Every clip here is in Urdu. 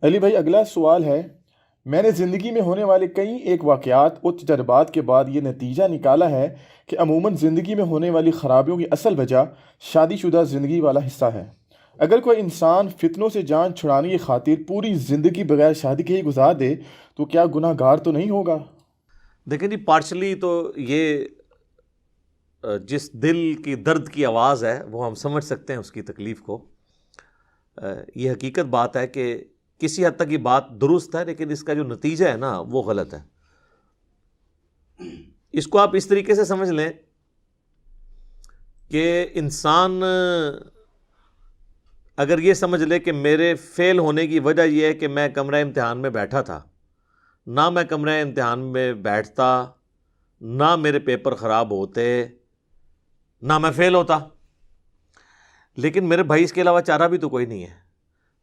علی بھائی، اگلا سوال ہے، میں نے زندگی میں ہونے والے کئی ایک واقعات اور تجربات کے بعد یہ نتیجہ نکالا ہے کہ عموماً زندگی میں ہونے والی خرابیوں کی اصل وجہ شادی شدہ زندگی والا حصہ ہے۔ اگر کوئی انسان فتنوں سے جان چھڑانے کی خاطر پوری زندگی بغیر شادی کے ہی گزار دے تو کیا گناہ گار تو نہیں ہوگا؟ دیکھیں جی، پارشلی تو یہ جس دل کی درد کی آواز ہے وہ ہم سمجھ سکتے ہیں اس کی تکلیف کو۔ یہ حقیقت بات ہے کہ کسی حد تک یہ بات درست ہے، لیکن اس کا جو نتیجہ ہے نا وہ غلط ہے۔ اس کو آپ اس طریقے سے سمجھ لیں کہ انسان اگر یہ سمجھ لے کہ میرے فیل ہونے کی وجہ یہ ہے کہ میں کمرہ امتحان میں بیٹھا تھا، نہ میں کمرہ امتحان میں بیٹھتا، نہ میرے پیپر خراب ہوتے، نہ میں فیل ہوتا، لیکن میرے بھائی اس کے علاوہ چارہ بھی تو کوئی نہیں ہے۔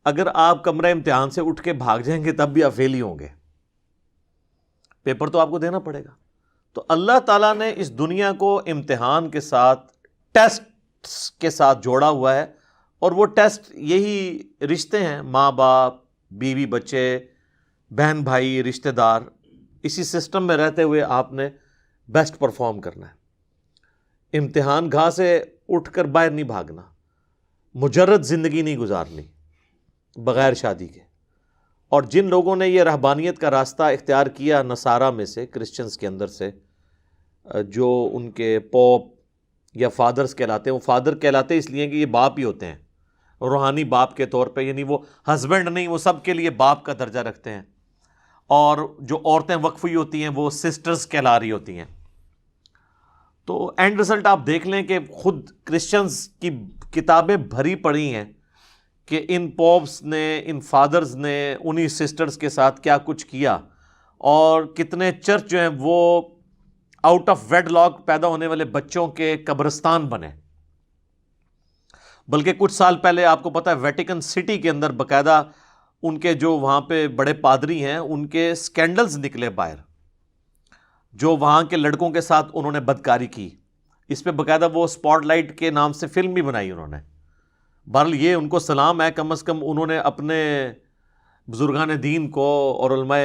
اگر آپ کمرہ امتحان سے اٹھ کے بھاگ جائیں گے تب بھی آپ فیل ہی ہوں گے، پیپر تو آپ کو دینا پڑے گا۔ تو اللہ تعالیٰ نے اس دنیا کو امتحان کے ساتھ، ٹیسٹ کے ساتھ جوڑا ہوا ہے، اور وہ ٹیسٹ یہی رشتے ہیں، ماں باپ، بیوی بچے، بہن بھائی، رشتہ دار۔ اسی سسٹم میں رہتے ہوئے آپ نے بیسٹ پرفارم کرنا ہے۔ امتحان گاہ سے اٹھ کر باہر نہیں بھاگنا، مجرد زندگی نہیں گزارنی بغیر شادی کے۔ اور جن لوگوں نے یہ رہبانیت کا راستہ اختیار کیا نصارہ میں سے، کرسچنز کے اندر سے، جو ان کے پوپ یا فادرز کہلاتے ہیں، وہ فادر کہلاتے اس لیے کہ یہ باپ ہی ہوتے ہیں، روحانی باپ کے طور پہ، یعنی وہ ہسبینڈ نہیں، وہ سب کے لیے باپ کا درجہ رکھتے ہیں۔ اور جو عورتیں وقف ہوئی ہوتی ہیں وہ سسٹرز کہلا رہی ہوتی ہیں۔ تو اینڈ رزلٹ آپ دیکھ لیں کہ خود کرسچنز کی کتابیں بھری پڑی ہیں کہ ان پوپس نے، ان فادرز نے انہی سسٹرز کے ساتھ کیا کچھ کیا، اور کتنے چرچ جو ہیں وہ آؤٹ آف ویڈ لاک پیدا ہونے والے بچوں کے قبرستان بنے۔ بلکہ کچھ سال پہلے آپ کو پتہ ہے ویٹیکن سٹی کے اندر باقاعدہ ان کے جو وہاں پہ بڑے پادری ہیں ان کے سکینڈلز نکلے باہر، جو وہاں کے لڑکوں کے ساتھ انہوں نے بدکاری کی۔ اس پہ باقاعدہ وہ اسپاٹ لائٹ کے نام سے فلم بھی بنائی انہوں نے۔ بہرحال یہ ان کو سلام ہے، کم از کم انہوں نے اپنے بزرگان دین کو اور علماء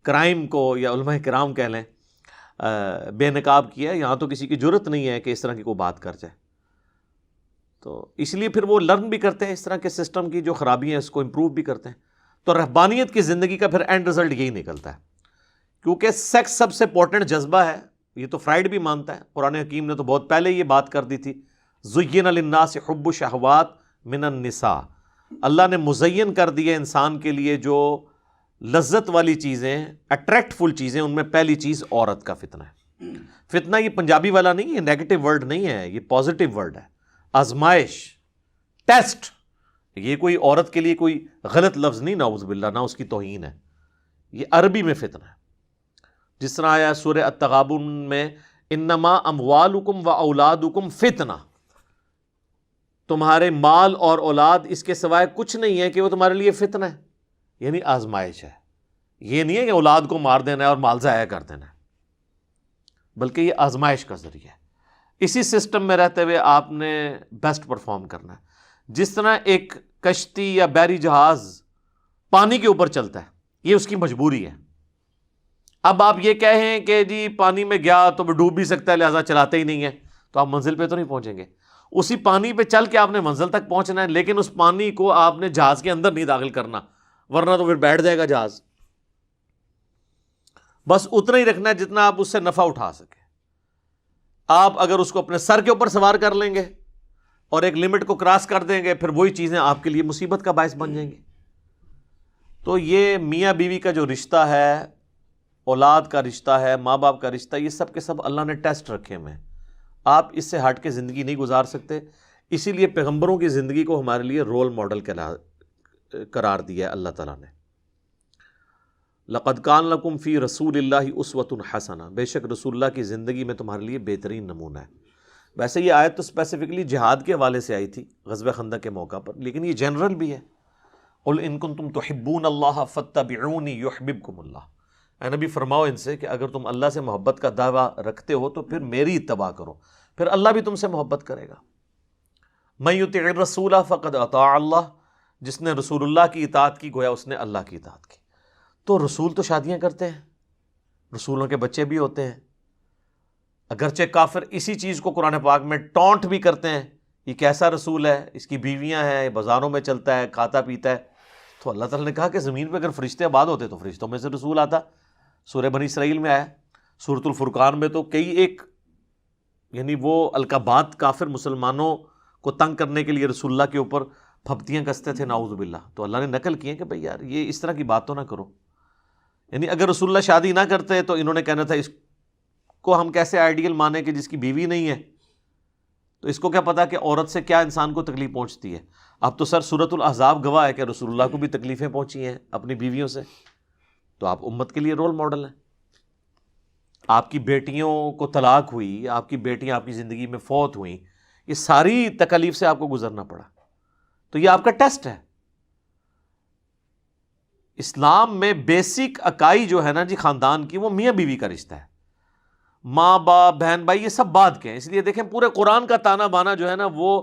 کرائم کو، یا علماء کرام کہہ لیں، بے نقاب کیا۔ یہاں تو کسی کی جرت نہیں ہے کہ اس طرح کی کوئی بات کر جائے۔ تو اس لیے پھر وہ لرن بھی کرتے ہیں اس طرح کے سسٹم کی جو خرابی ہیں، اس کو امپروو بھی کرتے ہیں۔ تو رہبانیت کی زندگی کا پھر اینڈ رزلٹ یہی نکلتا ہے، کیونکہ سیکس سب سے امپورٹنٹ جذبہ ہے۔ یہ تو فرائیڈ بھی مانتا ہے، قرآن حکیم نے تو بہت پہلے یہ بات کر دی تھی، زُيِّنَ لِلنَّاسِ حُبُّ الشَّهَوَاتِ مِنَ النِّسَاءِ۔ اللہ نے مزین کر دیا انسان کے لیے جو لذت والی چیزیں، اٹریکٹفل چیزیں، ان میں پہلی چیز عورت کا فتنہ ہے۔ فتنہ یہ پنجابی والا نہیں ہے، نیگیٹو ورڈ نہیں ہے، یہ پازیٹیو ورڈ ہے۔ آزمائش، ٹیسٹ، یہ کوئی عورت کے لیے کوئی غلط لفظ نہیں، نعوذ باللہ، نہ اس کی توہین ہے، یہ عربی میں فتنہ ہے۔ جس طرح آیا سورہ التغابن میں، انما اموالکم و اولادکم فتنہ، تمہارے مال اور اولاد اس کے سوائے کچھ نہیں ہے کہ وہ تمہارے لیے فتنہ ہے، یعنی آزمائش ہے۔ یہ نہیں ہے کہ اولاد کو مار دینا ہے اور مال ضائع کر دینا ہے، بلکہ یہ آزمائش کا ذریعہ ہے۔ اسی سسٹم میں رہتے ہوئے آپ نے بیسٹ پرفارم کرنا ہے۔ جس طرح ایک کشتی یا بحری جہاز پانی کے اوپر چلتا ہے، یہ اس کی مجبوری ہے۔ اب آپ یہ کہیں کہ جی پانی میں گیا تو وہ ڈوب بھی سکتا ہے لہذا چلاتے ہی نہیں ہے، تو آپ منزل پہ تو نہیں پہنچیں گے۔ اسی پانی پہ چل کے آپ نے منزل تک پہنچنا ہے، لیکن اس پانی کو آپ نے جہاز کے اندر نہیں داخل کرنا، ورنہ تو پھر بیٹھ جائے گا جہاز۔ بس اتنا ہی رکھنا ہے جتنا آپ اس سے نفع اٹھا سکیں۔ آپ اگر اس کو اپنے سر کے اوپر سوار کر لیں گے اور ایک لمٹ کو کراس کر دیں گے، پھر وہی چیزیں آپ کے لیے مصیبت کا باعث بن جائیں گی۔ تو یہ میاں بیوی کا جو رشتہ ہے، اولاد کا رشتہ ہے، ماں باپ کا رشتہ، یہ سب کے سب اللہ نے ٹیسٹ رکھے ہوئے ہیں۔ آپ اس سے ہٹ کے زندگی نہیں گزار سکتے۔ اسی لیے پیغمبروں کی زندگی کو ہمارے لیے رول ماڈل قرار دیا ہے اللہ تعالیٰ نے۔ لَقَدْ كَانَ لَكُمْ فِي رَسُولِ اللَّهِ أُسْوَةٌ حَسَنَةٌ، بے شک رسول اللہ کی زندگی میں تمہارے لیے بہترین نمونہ ہے۔ ویسے یہ آیت تو اسپیسیفکلی جہاد کے حوالے سے آئی تھی، غزوہ خندق کے موقع پر، لیکن یہ جنرل بھی ہے۔ قُلْ إِن كُنتُمْ تُحِبُّونَ اللَّهَ فَاتَّبِعُونِي يُحْبِبْكُمُ اللَّهُ، اے نبی فرماؤ ان سے کہ اگر تم اللہ سے محبت کا دعویٰ رکھتے ہو تو پھر میری اتباع کرو، پھر اللہ بھی تم سے محبت کرے گا۔ مَن يُطِعِ الرَّسُولَ فَقَدْ أَطَاعَ اللَّهَ، جس نے رسول اللہ کی اطاعت کی گویا اس نے اللہ کی اطاعت کی۔ تو رسول تو شادیاں کرتے ہیں، رسولوں کے بچے بھی ہوتے ہیں، اگرچہ کافر اسی چیز کو قرآن پاک میں ٹونٹ بھی کرتے ہیں، یہ کیسا رسول ہے، اس کی بیویاں ہیں، بازاروں میں چلتا ہے، کھاتا پیتا ہے۔ تو اللہ تعالیٰ نے کہا کہ زمین پہ اگر فرشتے آباد ہوتے تو فرشتوں میں سے رسول آتا۔ سورہ بنی اسرائیل میں آیا، سورۃ الفرقان میں تو کئی ایک یعنی وہ القابات کافر مسلمانوں کو تنگ کرنے کے لیے رسول اللہ کے اوپر پھپتیاں کستے تھے، نعوذ باللہ۔ تو اللہ نے نقل کی ہے کہ بھئی یار یہ اس طرح کی بات تو نہ کرو، یعنی اگر رسول اللہ شادی نہ کرتے تو انہوں نے کہنا تھا اس کو ہم کیسے آئیڈیل مانیں کہ جس کی بیوی نہیں ہے، تو اس کو کیا پتا کہ عورت سے کیا انسان کو تکلیف پہنچتی ہے۔ اب تو سر سورۃ الاحزاب گواہ ہے کہ رسول اللہ کو بھی تکلیفیں پہنچی ہیں اپنی بیویوں سے، تو آپ امت کے لیے رول ماڈل ہیں۔ آپ کی بیٹیوں کو طلاق ہوئی، آپ کی بیٹیاں آپ کی زندگی میں فوت ہوئیں، یہ ساری تکلیف سے آپ کو گزرنا پڑا، تو یہ آپ کا ٹیسٹ ہے۔ اسلام میں بیسک اکائی جو ہے نا جی خاندان کی، وہ میاں بیوی کا رشتہ ہے۔ ماں باپ بہن بھائی یہ سب بعد کے ہیں، اس لیے دیکھیں پورے قرآن کا تانا بانا جو ہے نا وہ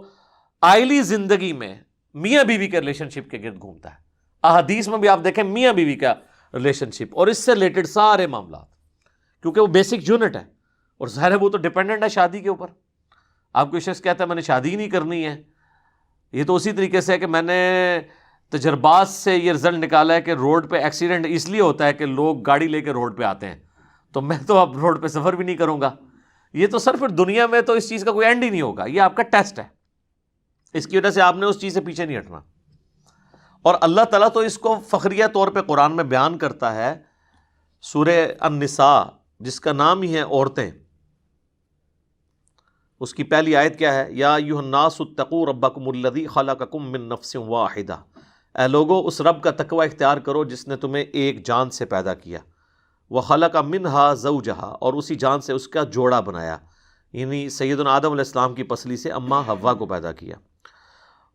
آئلی زندگی میں میاں بیوی کے ریلیشن شپ کے گرد گھومتا ہے۔ احادیث میں بھی آپ دیکھیں میاں بیوی کا ریلیشن شپ اور اس سے ریلیٹڈ سارے معاملات، کیونکہ وہ بیسک یونٹ ہے، اور ظاہر ہے وہ تو ڈیپینڈنٹ ہے شادی کے اوپر۔ آپ کوئی شخص کہتا ہے میں نے شادی ہی نہیں کرنی ہے، یہ تو اسی طریقے سے ہے کہ میں نے تجربات سے یہ رزلٹ نکالا ہے کہ روڈ پہ ایکسیڈنٹ اس لیے ہوتا ہے کہ لوگ گاڑی لے کے روڈ پہ آتے ہیں، تو میں تو اب روڈ پہ سفر بھی نہیں کروں گا۔ یہ تو سر پھر دنیا میں تو اس چیز کا کوئی اینڈ ہی نہیں ہوگا، یہ آپ کا ٹیسٹ ہے، اس کی وجہ سے آپ نے اس چیز سے پیچھے نہیں ہٹنا۔ اور اللہ تعالیٰ تو اس کو فخریہ طور پہ قرآن میں بیان کرتا ہے، سورہ النساء جس کا نام ہی ہے عورتیں، اس کی پہلی آیت کیا ہے؟ یا ایھا الناس اتقوا ربکم الذی خلقکم من نفس واحدہ، اے لوگو اس رب کا تقوی اختیار کرو جس نے تمہیں ایک جان سے پیدا کیا، وخلق منہا زوجہا، اور اسی جان سے اس کا جوڑا بنایا، یعنی سیدنا آدم علیہ السلام کی پسلی سے اماں حوا کو پیدا کیا،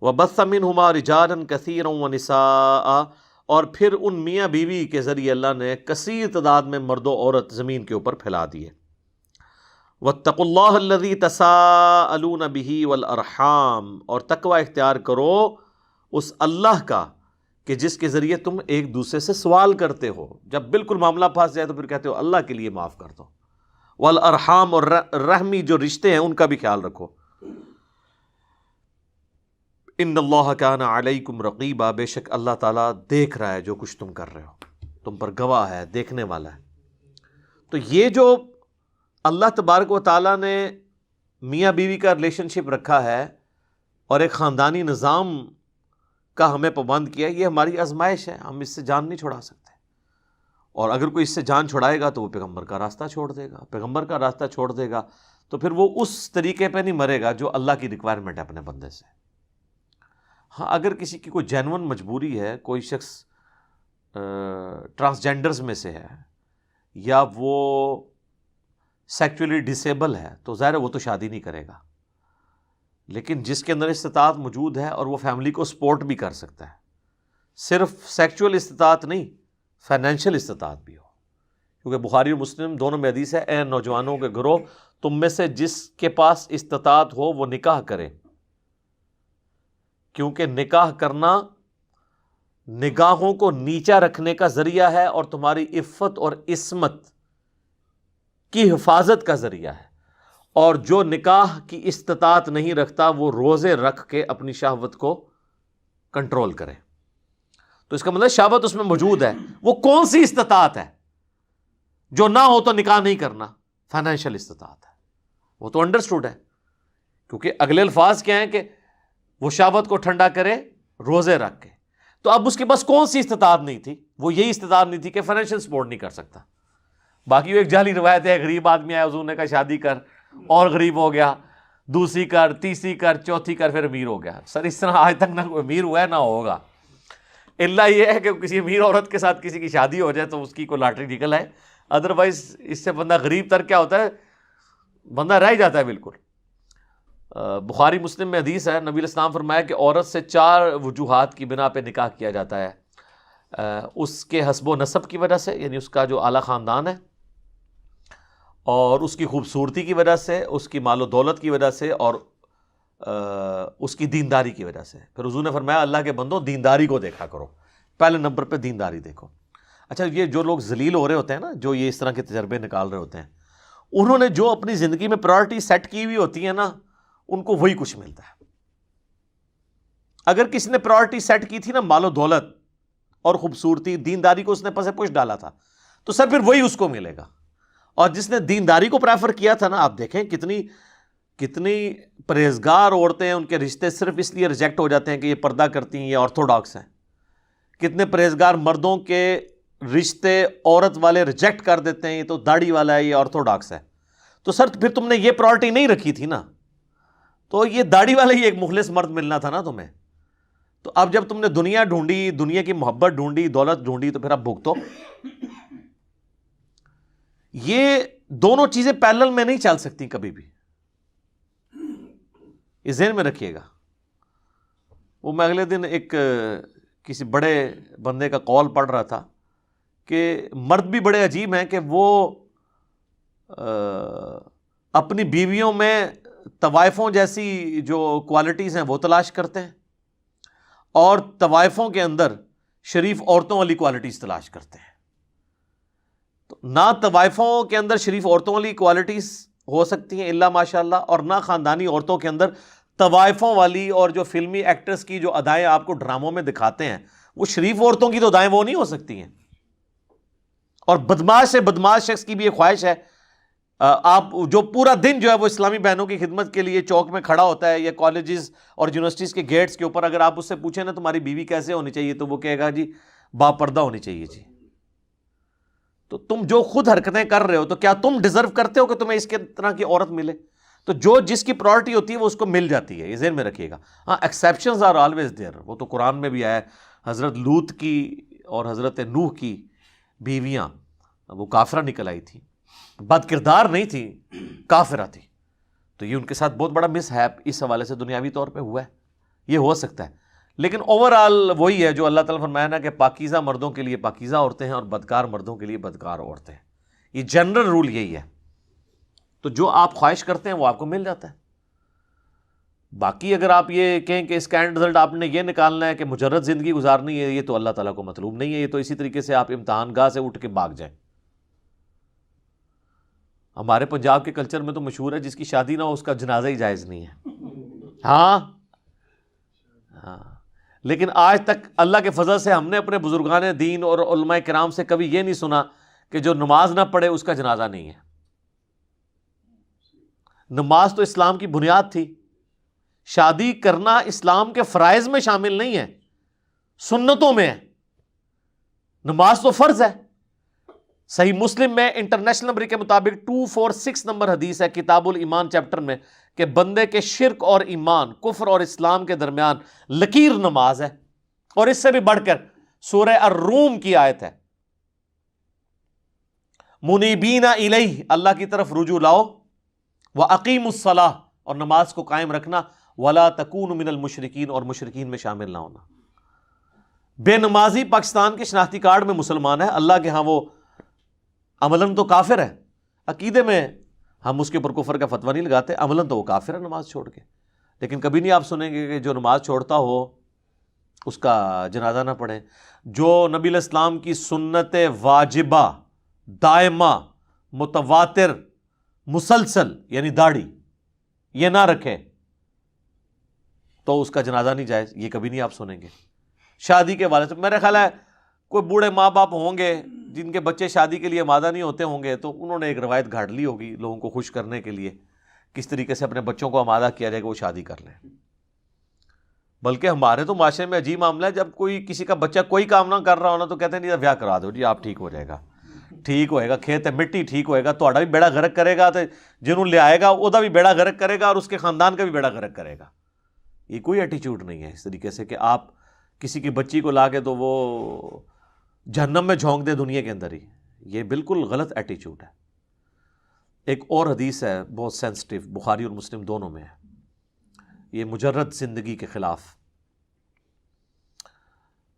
وبث منہما رجالا کثیرا ونساء، اور پھر ان میاں بیوی کے ذریعے اللہ نے کثیر تعداد میں مرد و عورت زمین کے اوپر پھیلا دیے۔ واتقوا اللہ الذی تساءلون بہ والارحام، اور تقوی اختیار کرو اس اللہ کا کہ جس کے ذریعے تم ایک دوسرے سے سوال کرتے ہو، جب بالکل معاملہ پھنس جائے تو پھر کہتے ہو اللہ کے لیے معاف کر دو۔ والارحام، اور رحمی جو رشتے ہیں ان کا بھی خیال رکھو۔ ان اللہ کان علیکم رقیبا، بے شک اللہ تعالیٰ دیکھ رہا ہے جو کچھ تم کر رہے ہو، تم پر گواہ ہے، دیکھنے والا ہے۔ تو یہ جو اللہ تبارک و تعالیٰ نے میاں بیوی کا ریلیشن شپ رکھا ہے اور ایک خاندانی نظام کا ہمیں پابند کیا ہے، یہ ہماری آزمائش ہے، ہم اس سے جان نہیں چھڑا سکتے۔ اور اگر کوئی اس سے جان چھڑائے گا تو وہ پیغمبر کا راستہ چھوڑ دے گا، پیغمبر کا راستہ چھوڑ دے گا تو پھر وہ اس طریقے پہ نہیں مرے گا جو اللہ کی ریکوائرمنٹ ہے اپنے بندے سے۔ ہاں اگر کسی کی کوئی جینون مجبوری ہے، کوئی شخص ٹرانسجینڈرز میں سے ہے یا وہ سیکچولی ڈسیبل ہے، تو ظاہر ہے وہ تو شادی نہیں کرے گا، لیکن جس کے اندر استطاعت موجود ہے اور وہ فیملی کو سپورٹ بھی کر سکتا ہے، صرف سیکچول استطاعت نہیں، فائنینشیل استطاعت بھی ہو، کیونکہ بخاری اور مسلم دونوں میں حدیث ہے، اے نوجوانوں کے گروہ، تم میں سے جس کے پاس استطاعت ہو وہ نکاح کرے، کیونکہ نکاح کرنا نگاہوں کو نیچا رکھنے کا ذریعہ ہے اور تمہاری عفت اور عصمت کی حفاظت کا ذریعہ ہے، اور جو نکاح کی استطاعت نہیں رکھتا وہ روزے رکھ کے اپنی شہوت کو کنٹرول کرے۔ تو اس کا مطلب شہوت اس میں موجود ہے، وہ کون سی استطاعت ہے؟ جو نہ ہو تو نکاح نہیں کرنا، فائنینشیل استطاعت ہے، وہ تو انڈرسٹوڈ ہے، کیونکہ اگلے الفاظ کیا ہیں کہ وہ شہوت کو ٹھنڈا کرے روزے رکھ کے۔ تو اب اس کے پاس کون سی استطاعت نہیں تھی؟ وہ یہی استطاعت نہیں تھی کہ فائنینشیل سپورٹ نہیں کر سکتا۔ باقی وہ ایک جعلی روایت ہے، غریب آدمی آیا حضور نے کہا شادی کر، اور غریب ہو گیا، دوسری کر، تیسری کر، چوتھی کر، پھر امیر ہو گیا۔ سر اس طرح آج تک نہ کوئی امیر ہوا ہے نہ ہوگا، اللہ یہ ہے کہ کسی امیر عورت کے ساتھ کسی کی شادی ہو جائے تو اس کی کوئی لاٹری نکل آئے، ادروائز اس سے بندہ غریب تر کیا ہوتا ہے، بندہ رہ جاتا ہے بالکل۔ بخاری مسلم میں حدیث ہے، نبی علیہ السلام فرمایا کہ عورت سے 4 وجوہات کی بنا پہ نکاح کیا جاتا ہے، اس کے حسب و نسب کی وجہ سے، یعنی اس کا جو اعلیٰ خاندان ہے، اور اس کی خوبصورتی کی وجہ سے، اس کی مال و دولت کی وجہ سے، اور اس کی دینداری کی وجہ سے. پھر حضور نے فرمایا اللہ کے بندوں دینداری کو دیکھا کرو، پہلے نمبر پہ دینداری دیکھو. اچھا یہ جو لوگ ذلیل ہو رہے ہوتے ہیں نا، جو یہ اس طرح کے تجربے نکال رہے ہوتے ہیں، انہوں نے جو اپنی زندگی میں پرائورٹی سیٹ کی ہوئی ہوتی ہے نا، ان کو وہی کچھ ملتا ہے. اگر کسی نے پرائورٹی سیٹ کی تھی نا مال و دولت اور خوبصورتی، دینداری کو اس نے پسے پش ڈالا تھا، تو سر پھر وہی اس کو ملے گا. اور جس نے دینداری کو پریفر کیا تھا نا، آپ دیکھیں کتنی پرہیزگار عورتیں ہیں، ان کے رشتے صرف اس لیے ریجیکٹ ہو جاتے ہیں کہ یہ پردہ کرتی ہیں، یہ آرتھوڈاکس ہیں. کتنے پرہیزگار مردوں کے رشتے عورت والے ریجیکٹ کر دیتے ہیں، یہ تو داڑھی والا ہے، یہ آرتھوڈاکس ہے. تو سر پھر تم نے یہ پرائورٹی نہیں رکھی تھی نا، تو یہ داڑھی والا ہی ایک مخلص مرد ملنا تھا نا تمہیں. تو اب جب تم نے دنیا ڈھونڈی، دنیا کی محبت ڈھونڈی، دولت ڈھونڈی، تو پھر اب بھگتو. یہ دونوں چیزیں پیرلل میں نہیں چل سکتی کبھی بھی، یہ ذہن میں رکھیے گا. وہ میں اگلے دن ایک کسی بڑے بندے کا قول پڑھ رہا تھا کہ مرد بھی بڑے عجیب ہیں کہ وہ اپنی بیویوں میں طوائفوں جیسی جو کوالٹیز ہیں وہ تلاش کرتے ہیں، اور طوائفوں کے اندر شریف عورتوں والی کوالٹیز تلاش کرتے ہیں. تو نہ طوائفوں کے اندر شریف عورتوں والی کوالٹیز ہو سکتی ہیں الا ماشاء اللہ، اور نہ خاندانی عورتوں کے اندر طوائفوں والی، اور جو فلمی ایکٹرز کی جو ادائیں آپ کو ڈراموں میں دکھاتے ہیں، وہ شریف عورتوں کی تو ادائیں وہ نہیں ہو سکتی ہیں. اور بدماش سے بدماش شخص کی بھی یہ خواہش ہے، آپ جو پورا دن جو ہے وہ اسلامی بہنوں کی خدمت کے لیے چوک میں کھڑا ہوتا ہے یا کالجز اور یونیورسٹیز کے گیٹس کے اوپر، اگر آپ اس سے پوچھیں نا تمہاری بیوی کیسے ہونی چاہیے، تو وہ کہے گا جی با پردہ ہونی چاہیے جی. تو تم جو خود حرکتیں کر رہے ہو، تو کیا تم ڈیزرو کرتے ہو کہ تمہیں اس کے طرح کی عورت ملے؟ تو جو جس کی پرائورٹی ہوتی ہے وہ اس کو مل جاتی ہے، یہ ذہن میں رکھیے گا. ہاں ایکسیپشنز آر آلویز دیئر، وہ تو قرآن میں بھی آیا ہے. حضرت لوط کی اور حضرت نوح کی بیویاں وہ کافرہ نکل آئی تھی، بد کردار نہیں تھی، کافرہ تھی. تو یہ ان کے ساتھ بہت بڑا مس ہیپ اس حوالے سے دنیاوی طور پہ ہوا ہے، یہ ہو سکتا ہے. لیکن اوور آل وہی ہے جو اللہ تعالیٰ فرمایا نا کہ پاکیزہ مردوں کے لیے پاکیزہ عورتیں ہیں اور بدکار مردوں کے لیے بدکار عورتیں ہیں. یہ جنرل رول یہی ہے. تو جو آپ خواہش کرتے ہیں وہ آپ کو مل جاتا ہے. باقی اگر آپ یہ کہیں کہ اس کا اینڈ رزلٹ آپ نے یہ نکالنا ہے کہ مجرد زندگی گزارنی ہے، یہ تو اللہ تعالیٰ کو مطلوب نہیں ہے. یہ تو اسی طریقے سے آپ امتحان گاہ سے اٹھ کے بھاگ جائیں. ہمارے پنجاب کے کلچر میں تو مشہور ہے جس کی شادی نہ ہو اس کا جنازہ ہی جائز نہیں ہے. ہاں لیکن آج تک اللہ کے فضل سے ہم نے اپنے بزرگان دین اور علماء کرام سے کبھی یہ نہیں سنا کہ جو نماز نہ پڑھے اس کا جنازہ نہیں ہے. نماز تو اسلام کی بنیاد تھی. شادی کرنا اسلام کے فرائض میں شامل نہیں ہے، سنتوں میں ہے. نماز تو فرض ہے. صحیح مسلم میں انٹرنیشنل نمبر کے مطابق 246 نمبر حدیث ہے کتاب الایمان چیپٹر میں کہ بندے کے شرک اور ایمان، کفر اور اسلام کے درمیان لکیر نماز ہے. اور اس سے بھی بڑھ کر سورہ الروم کی آیت ہے، منیبین الیہ، اللہ کی طرف رجوع لاؤ، وَأَقِیمُوا الصَّلَاةَ، اور نماز کو قائم رکھنا، وَلَا تَكُونُوا مِنَ الْمُشْرِکِینَ، اور مشرکین میں شامل نہ ہونا. بے نمازی پاکستان کے شناختی کارڈ میں مسلمان ہے، اللہ کے ہاں وہ عملاً تو کافر ہے. عقیدے میں ہم اس کے اوپر کفر کا فتویٰ نہیں لگاتے، عملاً تو وہ کافر ہے نماز چھوڑ کے. لیکن کبھی نہیں آپ سنیں گے کہ جو نماز چھوڑتا ہو اس کا جنازہ نہ پڑھے. جو نبی علیہ السلام کی سنت واجبہ دائمہ متواتر مسلسل یعنی داڑھی یہ نہ رکھے تو اس کا جنازہ نہیں جائز، یہ کبھی نہیں آپ سنیں گے. شادی کے والے سے میرا خیال ہے کوئی بوڑھے ماں باپ ہوں گے جن کے بچے شادی کے لیے آمادہ نہیں ہوتے ہوں گے، تو انہوں نے ایک روایت گھاڑ لی ہوگی لوگوں کو خوش کرنے کے لیے کس طریقے سے اپنے بچوں کو آمادہ کیا جائے کہ وہ شادی کر لیں. بلکہ ہمارے تو معاشرے میں عجیب معاملہ ہے، جب کوئی کسی کا بچہ کوئی کام نہ کر رہا ہونا تو کہتے ہیں نہیں بیاہ کرا دو جی، آپ ٹھیک ہو جائے گا، ٹھیک ہوئے گا، کھیت ہے مٹی ٹھیک ہوئے گا، تھوڑا بھی بیڑا غرق کرے گا تو جنہوں لے آئے گا وہ بھی بیڑا غرق کرے گا اور اس کے خاندان کا بھی بیڑا غرق کرے گا. یہ کوئی ایٹیچیوڈ نہیں ہے اس طریقے سے کہ آپ کسی کی بچی کو لا کے تو وہ جہنم میں جھونک دے دنیا کے اندر ہی. یہ بالکل غلط ایٹیچیوڈ ہے. ایک اور حدیث ہے بہت سینسٹیو، بخاری اور مسلم دونوں میں ہے، یہ مجرد زندگی کے خلاف.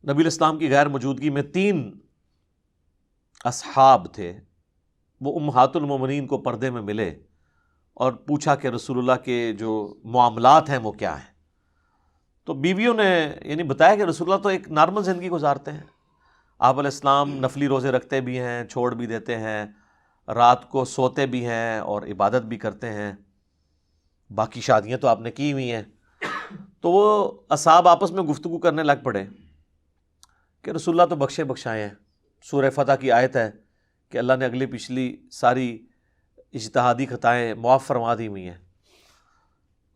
نبی علیہ السلام کی غیر موجودگی میں 3 اصحاب تھے، وہ امہات المومنین کو پردے میں ملے اور پوچھا کہ رسول اللہ کے جو معاملات ہیں وہ کیا ہیں. تو بیویوں نے یعنی بتایا کہ رسول اللہ تو ایک نارمل زندگی گزارتے ہیں. آپ علیہ السلام نفلی روزے رکھتے بھی ہیں، چھوڑ بھی دیتے ہیں، رات کو سوتے بھی ہیں اور عبادت بھی کرتے ہیں. باقی شادیاں تو آپ نے کی ہوئی ہیں. تو وہ اصحاب آپس میں گفتگو کرنے لگ پڑے کہ رسول اللہ تو بخشے بخشائے ہیں. سورہ فتح کی آیت ہے کہ اللہ نے اگلی پچھلی ساری اجتہادی خطائیں معاف فرما دی ہوئی ہیں.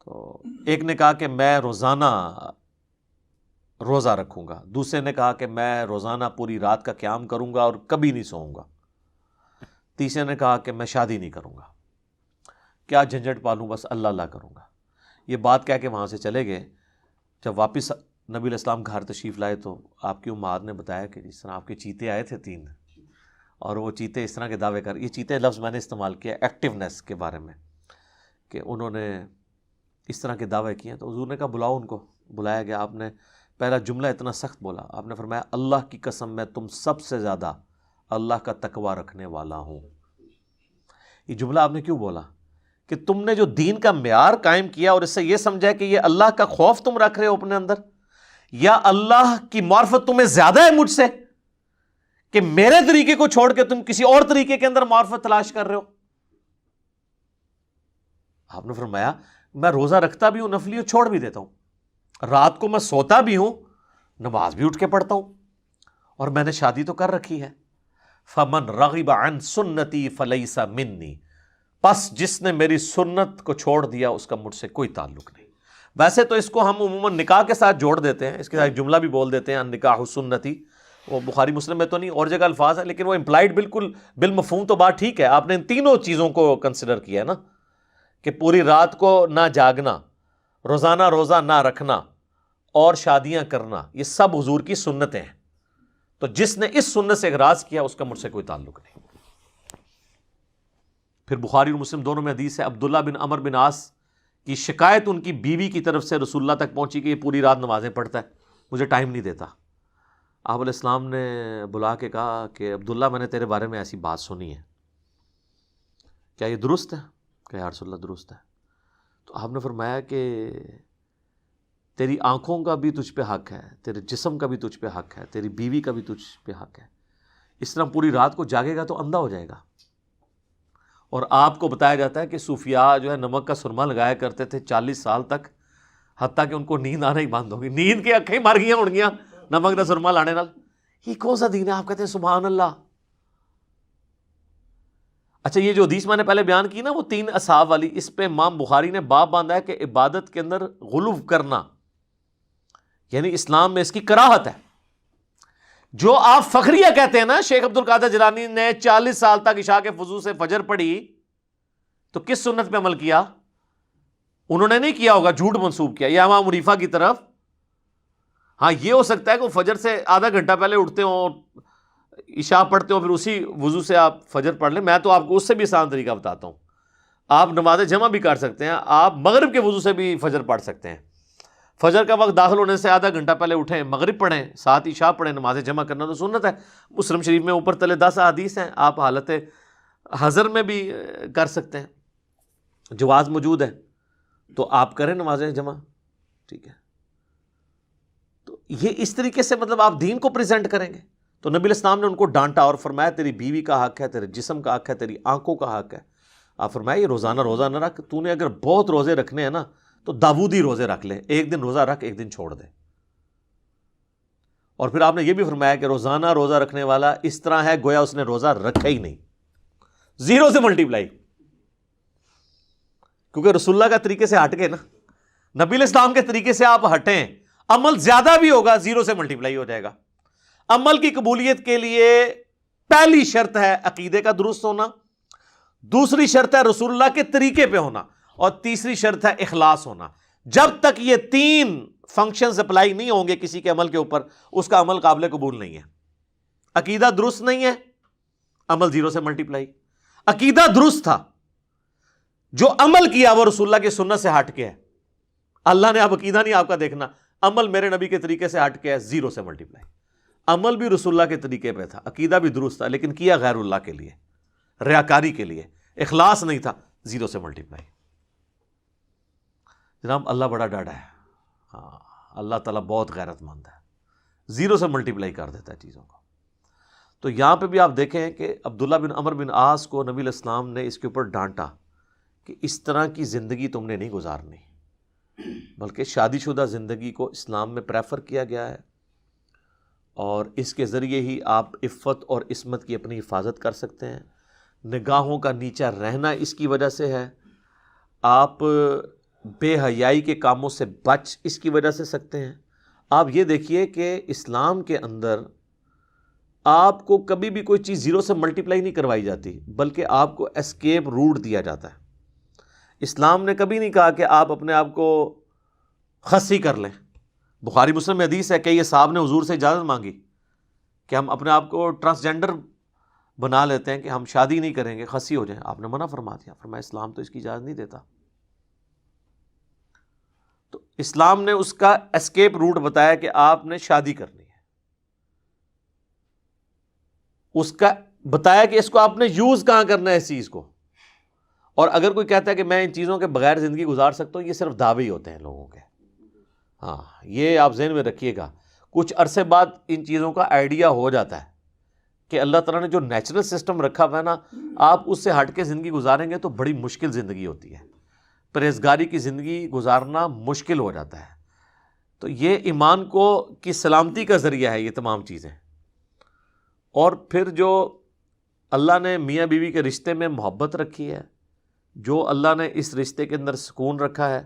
تو ایک نے کہا کہ میں روزانہ روزہ رکھوں گا، دوسرے نے کہا کہ میں روزانہ پوری رات کا قیام کروں گا اور کبھی نہیں سوؤں گا، تیسرے نے کہا کہ میں شادی نہیں کروں گا، کیا جھنجھٹ پالوں، بس اللہ اللہ کروں گا. یہ بات کہہ کے وہاں سے چلے گئے. جب واپس نبی علیہ السلام گھر تشریف لائے تو آپ کی امہات نے بتایا کہ جس طرح آپ کے چیتے آئے تھے 3 اور وہ چیتے اس طرح کے دعوے کر، یہ چیتے لفظ میں نے استعمال کیا ایکٹیونیس کے بارے میں کہ انہوں نے اس طرح کے دعوے کیے ہیں. تو حضور نے کہا بلاؤ ان کو. بلایا گیا. آپ نے پہلا جملہ اتنا سخت بولا، آپ نے فرمایا اللہ کی قسم میں تم سب سے زیادہ اللہ کا تقوی رکھنے والا ہوں. یہ جملہ آپ نے کیوں بولا؟ کہ تم نے جو دین کا معیار قائم کیا اور اس سے یہ سمجھا کہ یہ اللہ کا خوف تم رکھ رہے ہو اپنے اندر، یا اللہ کی معرفت تمہیں زیادہ ہے مجھ سے کہ میرے طریقے کو چھوڑ کے تم کسی اور طریقے کے اندر معرفت تلاش کر رہے ہو. آپ نے فرمایا میں روزہ رکھتا بھی ہوں نفلی اور چھوڑ بھی دیتا ہوں، رات کو میں سوتا بھی ہوں، نماز بھی اٹھ کے پڑھتا ہوں، اور میں نے شادی تو کر رکھی ہے. فمن رغب عن سنتی فلیس منی، پس جس نے میری سنت کو چھوڑ دیا اس کا مجھ سے کوئی تعلق نہیں. ویسے تو اس کو ہم عموماً نکاح کے ساتھ جوڑ دیتے ہیں، اس کے ساتھ ایک جملہ بھی بول دیتے ہیں نکاح سنتی. وہ بخاری مسلم میں تو نہیں، اور جگہ الفاظ ہیں، لیکن وہ امپلائڈ بالکل بالمفہوم تو بات ٹھیک ہے. آپ نے ان تینوں چیزوں کو کنسیڈر کیا ہے نا، کہ پوری رات کو نہ جاگنا، روزانہ روزہ نہ رکھنا اور شادیاں کرنا، یہ سب حضور کی سنتیں ہیں. تو جس نے اس سنت سے اغراض کیا اس کا مجھ سے کوئی تعلق نہیں. پھر بخاری اور مسلم دونوں میں حدیث ہے، عبداللہ بن عمر بن عاص کی شکایت ان کی بیوی کی طرف سے رسول اللہ تک پہنچی کہ یہ پوری رات نمازیں پڑھتا ہے، مجھے ٹائم نہیں دیتا. آپ علیہ السلام نے بلا کے کہا کہ عبداللہ میں نے تیرے بارے میں ایسی بات سنی ہے، کیا یہ درست ہے؟ کہ یا رسول اللہ درست ہے. تو آپ نے فرمایا کہ تیری آنکھوں کا بھی تجھ پہ حق ہے، تیرے جسم کا بھی تجھ پہ حق ہے، تیری بیوی کا بھی تجھ پہ حق ہے. اس طرح پوری رات کو جاگے گا تو اندھا ہو جائے گا. اور آپ کو بتایا جاتا ہے کہ صوفیاء جو ہے نمک کا سرما لگایا کرتے تھے 40 سال تک، حتیٰ کہ ان کو نیند آنا ہی بند ہوگی، نیند کے اکھیں مر گیا اڑ گیا نمک کا سرما لانے نال. یہ کون سا دین ہے؟ آپ کہتے ہیں سبحان اللہ. اچھا، یہ جو حدیث میں نے پہلے بیان کی نا وہ 3 اصحاب والی، اس پہ امام بخاری نے باب باندھا ہے کہ عبادت کے اندر غلو کرنا یعنی اسلام میں اس کی کراہت ہے. جو آپ فخریہ کہتے ہیں نا، شیخ عبد القادر جیلانی نے 40 سال تک عشاء کے وضو سے فجر پڑھی تو کس سنت پہ عمل کیا؟ انہوں نے نہیں کیا ہوگا، جھوٹ منسوب کیا یا امام حنیفہ کی طرف. ہاں یہ ہو سکتا ہے کہ وہ فجر سے آدھا گھنٹہ پہلے اٹھتے ہوں، عشاء پڑھتے ہوں، پھر اسی وضو سے آپ فجر پڑھ لیں. میں تو آپ کو اس سے بھی آسان طریقہ بتاتا ہوں. آپ نماز جمع بھی کر سکتے ہیں، آپ مغرب کے وضو سے بھی فجر پڑھ سکتے ہیں. فجر کا وقت داخل ہونے سے آدھا گھنٹہ پہلے اٹھیں، مغرب پڑھیں، ساتھ عشاء پڑھیں، نماز جمع کرنا تو سنت ہے. مسلم شریف میں اوپر تلے 10 احادیث ہیں، آپ حالت حضر میں بھی کر سکتے ہیں، جواز موجود ہے تو آپ کریں نماز جمع. ٹھیک ہے، تو یہ اس طریقے سے مطلب آپ دین کو پریزنٹ کریں گے. تو نبی علیہ السلام نے ان کو ڈانٹا اور فرمایا تیری بیوی کا حق ہے، تیرے جسم کا حق ہے، تیری آنکھوں کا حق ہے. آپ فرمایا یہ روزانہ روزہ نہ رکھ، تو نے اگر بہت روزے رکھنے ہیں نا تو داودی روزے رکھ لے، ایک دن روزہ رکھ، ایک دن چھوڑ دے. اور پھر آپ نے یہ بھی فرمایا کہ روزانہ روزہ رکھنے والا اس طرح ہے گویا اس نے روزہ رکھا ہی نہیں، 0 سے ملٹیپلائی. کیونکہ رسول اللہ کا طریقے سے ہٹ گئے نا، نبی علیہ السلام کے طریقے سے آپ ہٹیں، عمل زیادہ بھی ہوگا 0 سے ملٹیپلائی ہو جائے گا. عمل کی قبولیت کے لیے پہلی شرط ہے عقیدے کا درست ہونا، دوسری شرط ہے رسول اللہ کے طریقے پہ ہونا، اور تیسری شرط ہے اخلاص ہونا. جب تک یہ 3 فنکشنز اپلائی نہیں ہوں گے کسی کے عمل کے اوپر، اس کا عمل قابل قبول نہیں ہے. عقیدہ درست نہیں ہے، عمل 0 سے ملٹیپلائی. عقیدہ درست تھا، جو عمل کیا وہ رسول اللہ کی سنت سے ہٹ کے ہے. اللہ نے اب عقیدہ نہیں آپ کا دیکھنا، عمل میرے نبی کے طریقے سے ہٹ کے ہے، 0 سے ملٹیپلائی. عمل بھی رسول اللہ کے طریقے پہ تھا، عقیدہ بھی درست تھا، لیکن کیا غیر اللہ کے لیے، ریاکاری کے لیے، اخلاص نہیں تھا، 0 سے ملٹیپلائی. جناب اللہ بڑا ڈاڈا ہے. ہاں اللہ تعالیٰ بہت غیرت مند ہے, 0 سے ملٹیپلائی کر دیتا ہے چیزوں کو. تو یہاں پہ بھی آپ دیکھیں کہ عبداللہ بن عمر بن عاص کو نبی علیہ السلام نے اس کے اوپر ڈانٹا کہ اس طرح کی زندگی تم نے نہیں گزارنی, بلکہ شادی شدہ زندگی کو اسلام میں پریفر کیا گیا ہے, اور اس کے ذریعے ہی آپ عفت اور عصمت کی اپنی حفاظت کر سکتے ہیں. نگاہوں کا نیچا رہنا اس کی وجہ سے ہے. آپ بے حیائی کے کاموں سے بچ اس کی وجہ سے سکتے ہیں. آپ یہ دیکھیے کہ اسلام کے اندر آپ کو کبھی بھی کوئی چیز 0 سے ملٹیپلائی نہیں کروائی جاتی, بلکہ آپ کو اسکیپ روٹ دیا جاتا ہے. اسلام نے کبھی نہیں کہا کہ آپ اپنے آپ کو خصی کر لیں. بخاری مسلم میں حدیث ہے کہ یہ صاحب نے حضور سے اجازت مانگی کہ ہم اپنے آپ کو ٹرانسجینڈر بنا لیتے ہیں کہ ہم شادی نہیں کریں گے, خصی ہو جائیں. آپ نے منع فرما دیا, فرمایا اسلام تو اس کی اجازت نہیں دیتا. تو اسلام نے اس کا اسکیپ روٹ بتایا کہ آپ نے شادی کرنی ہے, اس کا بتایا کہ اس کو آپ نے یوز کہاں کرنا ہے اس چیز کو. اور اگر کوئی کہتا ہے کہ میں ان چیزوں کے بغیر زندگی گزار سکتا ہوں, یہ صرف دعوے ہی ہوتے ہیں لوگوں کے. ہاں یہ آپ ذہن میں رکھیے گا, کچھ عرصے بعد ان چیزوں کا آئیڈیا ہو جاتا ہے کہ اللہ تعالیٰ نے جو نیچرل سسٹم رکھا ہوا ہے نا, آپ اس سے ہٹ کے زندگی گزاریں گے تو بڑی مشکل زندگی ہوتی ہے. پرہیزگاری کی زندگی گزارنا مشکل ہو جاتا ہے. تو یہ ایمان کی سلامتی کا ذریعہ ہے یہ تمام چیزیں. اور پھر جو اللہ نے میاں بیوی کے رشتے میں محبت رکھی ہے, جو اللہ نے اس رشتے کے اندر سکون رکھا ہے,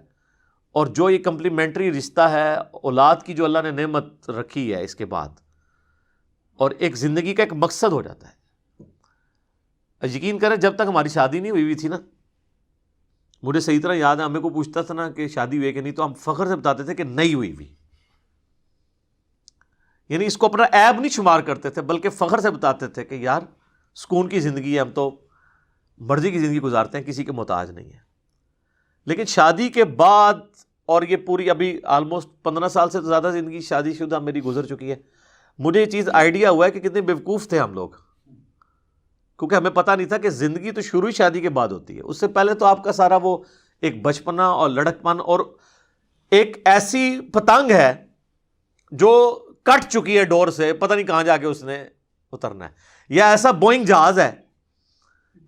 اور جو یہ کمپلیمنٹری رشتہ ہے اولاد کی جو اللہ نے نعمت رکھی ہے اس کے بعد, اور ایک زندگی کا ایک مقصد ہو جاتا ہے. یقین کریں جب تک ہماری شادی نہیں ہوئی تھی نا, مجھے صحیح طرح یاد ہے, ہمیں کو پوچھتا تھا نا کہ شادی ہوئی کہ نہیں, تو ہم فخر سے بتاتے تھے کہ نہیں ہوئی ہوئی. یعنی اس کو اپنا عیب نہیں شمار کرتے تھے, بلکہ فخر سے بتاتے تھے کہ یار سکون کی زندگی ہے, ہم تو مرضی کی زندگی گزارتے ہیں, کسی کے محتاج نہیں ہے. لیکن شادی کے بعد, اور یہ پوری ابھی آلموسٹ 15 سال سے زیادہ زندگی شادی شدہ میری گزر چکی ہے, مجھے یہ چیز آئیڈیا ہوا ہے کہ کتنے بیوقوف تھے ہم لوگ, کیونکہ ہمیں پتہ نہیں تھا کہ زندگی تو شروع ہی شادی کے بعد ہوتی ہے. اس سے پہلے تو آپ کا سارا وہ ایک بچپنا اور لڑکپن اور ایک ایسی پتنگ ہے جو کٹ چکی ہے ڈور سے, پتہ نہیں کہاں جا کے اس نے اترنا ہے, یا ایسا بوئنگ جہاز ہے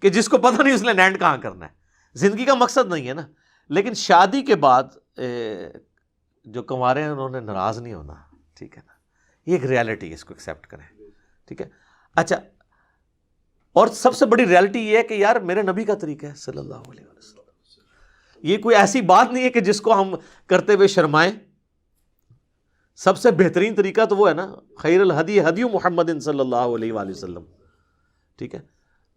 کہ جس کو پتہ نہیں اس نے لینڈ کہاں کرنا ہے. زندگی کا مقصد نہیں ہے نا. لیکن شادی کے بعد جو کنوارے ہیں انہوں نے ناراض نہیں ہونا, ٹھیک ہے نا, یہ ایک ریالٹی ہے, اس کو ایکسیپٹ کریں, ٹھیک ہے. اچھا, اور سب سے بڑی ریالٹی یہ ہے کہ یار میرے نبی کا طریقہ ہے صلی اللہ علیہ وسلم. یہ کوئی ایسی بات نہیں ہے کہ جس کو ہم کرتے ہوئے شرمائیں. سب سے بہترین طریقہ تو وہ ہے نا, خیر الہدی ہدی محمد صلی اللہ علیہ وآلہ وسلم, ٹھیک ہے.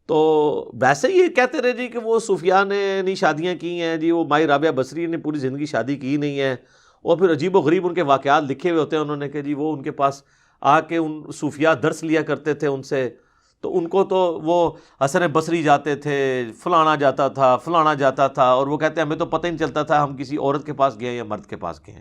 تو ویسے یہ کہتے رہے جی کہ وہ صوفیاء نے نہیں شادیاں کی ہیں جی, وہ مائی رابعہ بصری نے پوری زندگی شادی کی نہیں ہے, اور پھر عجیب و غریب ان کے واقعات لکھے ہوئے ہوتے ہیں انہوں نے کہ جی وہ ان کے پاس آ کے ان صوفیاء درس لیا کرتے تھے ان سے, تو ان کو تو وہ حسن بصری جاتے تھے, فلانا جاتا تھا, فلانا جاتا تھا, اور وہ کہتے ہیں ہمیں تو پتہ ہی نہیں چلتا تھا ہم کسی عورت کے پاس گئے یا مرد کے پاس گئے.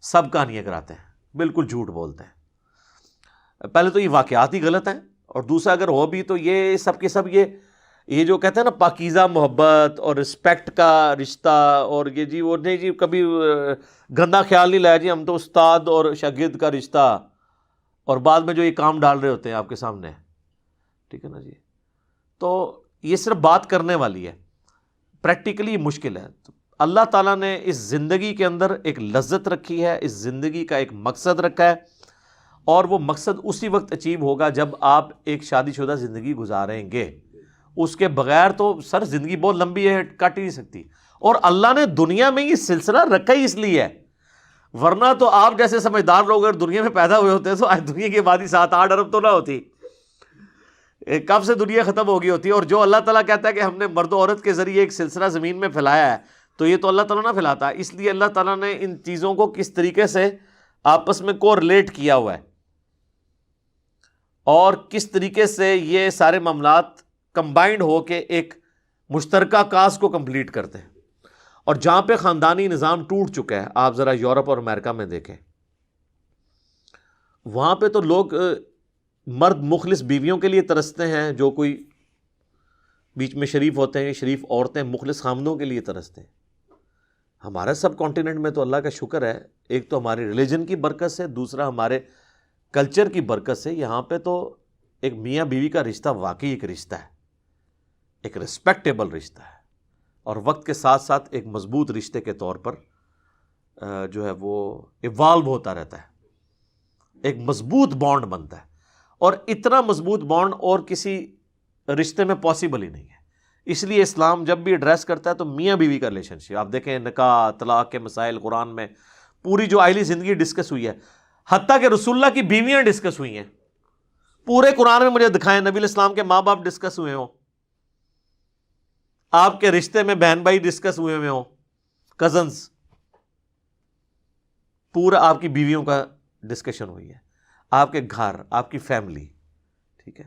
سب کہانیاں کراتے ہیں, بالکل جھوٹ بولتے ہیں. پہلے تو یہ واقعات ہی غلط ہیں, اور دوسرا اگر ہو بھی تو یہ سب کے سب یہ جو کہتے ہیں نا پاکیزہ محبت اور رسپیکٹ کا رشتہ, اور یہ جی وہ نہیں جی کبھی گندا خیال نہیں لایا جی ہم تو استاد اور شاگرد کا رشتہ, اور بعد میں جو یہ کام ڈال رہے ہوتے ہیں آپ کے سامنے, ٹھیک ہے نا جی. تو یہ صرف بات کرنے والی ہے, پریکٹیکلی مشکل ہے. تو اللہ تعالیٰ نے اس زندگی کے اندر ایک لذت رکھی ہے, اس زندگی کا ایک مقصد رکھا ہے, اور وہ مقصد اسی وقت اچیو ہوگا جب آپ ایک شادی شدہ زندگی گزاریں گے. اس کے بغیر تو سر زندگی بہت لمبی ہے, کٹ ہی نہیں سکتی. اور اللہ نے دنیا میں یہ سلسلہ رکھا ہی اس لیے ہے, ورنہ تو آپ جیسے سمجھدار لوگ اگر دنیا میں پیدا ہوئے ہوتے تو آج دنیا کی آبادی 7-8 ارب تو نہ ہوتی, کب سے دنیا ختم ہو گئی ہوتی. اور جو اللہ تعالیٰ کہتا ہے کہ ہم نے مرد و عورت کے ذریعے ایک سلسلہ زمین میں پھیلایا ہے, تو یہ تو اللہ تعالیٰ نہ پھیلاتا. اس لیے اللہ تعالیٰ نے ان چیزوں کو کس طریقے سے آپس میں کو ریلیٹ کیا ہوا ہے, اور کس طریقے سے یہ سارے معاملات کمبائنڈ ہو کے ایک مشترکہ کاز کو کمپلیٹ کرتے ہیں. اور جہاں پہ خاندانی نظام ٹوٹ چکا ہے, آپ ذرا یورپ اور امریکہ میں دیکھیں, وہاں پہ تو لوگ مرد مخلص بیویوں کے لیے ترستے ہیں, جو کوئی بیچ میں شریف ہوتے ہیں، شریف عورتیں مخلص خامدوں کے لیے ترستے ہیں. ہمارے سب کانٹیننٹ میں تو اللہ کا شکر ہے، ایک تو ہماری ریلیجن کی برکت سے، دوسرا ہمارے کلچر کی برکت سے یہاں پہ تو ایک میاں بیوی کا رشتہ واقعی ایک رشتہ ہے، ایک ریسپیکٹیبل رشتہ ہے، اور وقت کے ساتھ ساتھ ایک مضبوط رشتے کے طور پر جو ہے وہ ایوالو ہوتا رہتا ہے، ایک مضبوط بانڈ بنتا ہے. اور اتنا مضبوط بانڈ اور کسی رشتے میں پاسبل ہی نہیں ہے. اس لیے اسلام جب بھی ایڈریس کرتا ہے تو میاں بیوی کا ریلیشن شپ، آپ دیکھیں نکاح طلاق کے مسائل قرآن میں پوری جو آئلی زندگی ڈسکس ہوئی ہے، حتیٰ کہ رسول اللہ کی بیویاں ڈسکس ہوئی ہیں. پورے قرآن میں مجھے دکھائیں نبی الاسلام کے ماں باپ ڈسکس ہوئے ہوں، آپ کے رشتے میں بہن بھائی ڈسکس ہوئے ہوں، کزنز، پورا آپ کی بیویوں کا ڈسکشن ہوئی ہے، آپ کے گھر، آپ کی فیملی. ٹھیک ہے،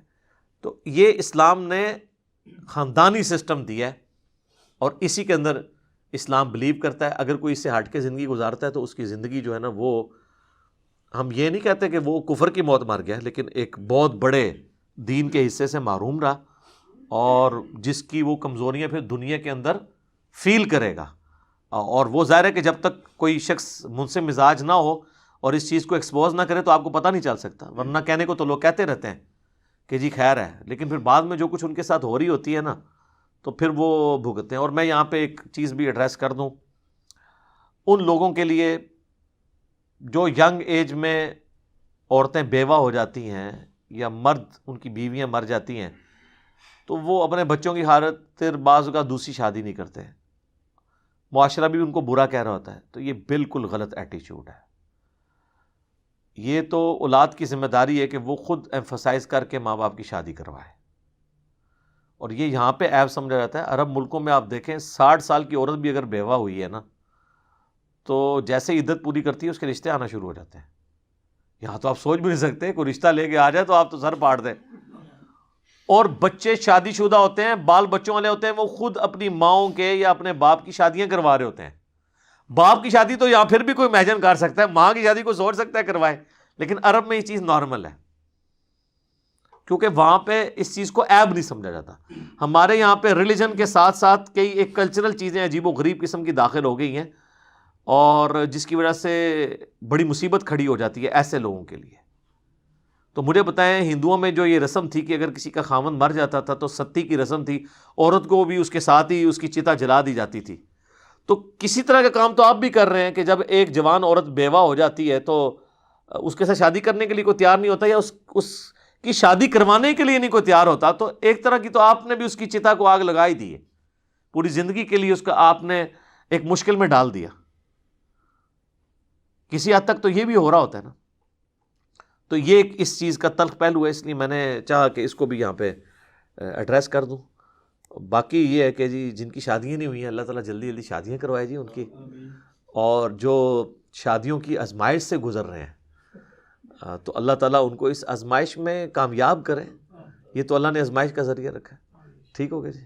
تو یہ اسلام نے خاندانی سسٹم دیا ہے، اور اسی کے اندر اسلام بلیو کرتا ہے. اگر کوئی اس سے ہٹ کے زندگی گزارتا ہے تو اس کی زندگی جو ہے نا، وہ ہم یہ نہیں کہتے کہ وہ کفر کی موت مر گیا، لیکن ایک بہت بڑے دین کے حصے سے محروم رہا، اور جس کی وہ کمزوریاں پھر دنیا کے اندر فیل کرے گا. اور وہ ظاہر ہے کہ جب تک کوئی شخص منصف مزاج نہ ہو اور اس چیز کو ایکسپوز نہ کرے تو آپ کو پتہ نہیں چل سکتا. ورنہ کہنے کو تو لوگ کہتے رہتے ہیں کہ جی خیر ہے، لیکن پھر بعد میں جو کچھ ان کے ساتھ ہو رہی ہوتی ہے نا، تو پھر وہ بھگتتے ہیں. اور میں یہاں پہ ایک چیز بھی ایڈریس کر دوں ان لوگوں کے لیے جو ینگ ایج میں عورتیں بیوہ ہو جاتی ہیں یا مرد ان کی بیویاں مر جاتی ہیں، تو وہ اپنے بچوں کی خاطر بعض کا دوسری شادی نہیں کرتے. معاشرہ بھی ان کو برا کہہ رہا ہوتا ہے. تو یہ بالکل غلط ایٹیچیوڈ ہے. یہ تو اولاد کی ذمہ داری ہے کہ وہ خود ایمفسائز کر کے ماں باپ کی شادی کروائے. اور یہ یہاں پہ عیب سمجھا جاتا ہے. عرب ملکوں میں آپ دیکھیں 60 سال کی عورت بھی اگر بیوہ ہوئی ہے نا، تو جیسے عدت پوری کرتی ہے اس کے رشتے آنا شروع ہو جاتے ہیں. یہاں تو آپ سوچ بھی نہیں سکتے، کوئی رشتہ لے کے آ جائے تو آپ تو سر پاڑ دیں. اور بچے شادی شدہ ہوتے ہیں، بال بچوں والے ہوتے ہیں، وہ خود اپنی ماؤں کے یا اپنے باپ کی شادیاں کروا رہے ہوتے ہیں. باپ کی شادی تو یا پھر بھی کوئی امیجن کر سکتا ہے، ماں کی شادی کو سوچ سکتا ہے کروائے، لیکن عرب میں یہ چیز نارمل ہے، کیونکہ وہاں پہ اس چیز کو عیب نہیں سمجھا جاتا. ہمارے یہاں پہ ریلیجن کے ساتھ ساتھ کئی ایک کلچرل چیزیں عجیب و غریب قسم کی داخل ہو گئی ہیں، اور جس کی وجہ سے بڑی مصیبت کھڑی ہو جاتی ہے ایسے لوگوں کے لیے. تو مجھے بتائیں، ہندوؤں میں جو یہ رسم تھی کہ اگر کسی کا خاوند مر جاتا تھا تو ستی کی رسم تھی، عورت کو بھی اس کے ساتھ ہی اس کی چتا جلا دی جاتی تھی. تو کسی طرح کا کام تو آپ بھی کر رہے ہیں کہ جب ایک جوان عورت بیوہ ہو جاتی ہے تو اس کے ساتھ شادی کرنے کے لیے کوئی تیار نہیں ہوتا، یا اس کی شادی کروانے کے لیے نہیں کوئی تیار ہوتا، تو ایک طرح کی تو آپ نے بھی اس کی چتا کو آگ لگائی دی ہے. پوری زندگی کے لیے اس کا آپ نے ایک مشکل میں ڈال دیا. کسی حد تک تو یہ بھی ہو رہا ہوتا ہے نا. تو یہ ایک اس چیز کا تلخ پہلو ہے، اس لیے میں نے چاہا کہ اس کو بھی یہاں پہ ایڈریس کر دوں. باقی یہ ہے کہ جی جن کی شادیاں نہیں ہوئی ہیں، اللہ تعالیٰ جلدی جلدی شادیاں کروائے جی ان کی. اور جو شادیوں کی آزمائش سے گزر رہے ہیں تو اللہ تعالیٰ ان کو اس آزمائش میں کامیاب کرے. یہ تو اللہ نے آزمائش کا ذریعہ رکھا ہے. ٹھیک ہو گیا جی.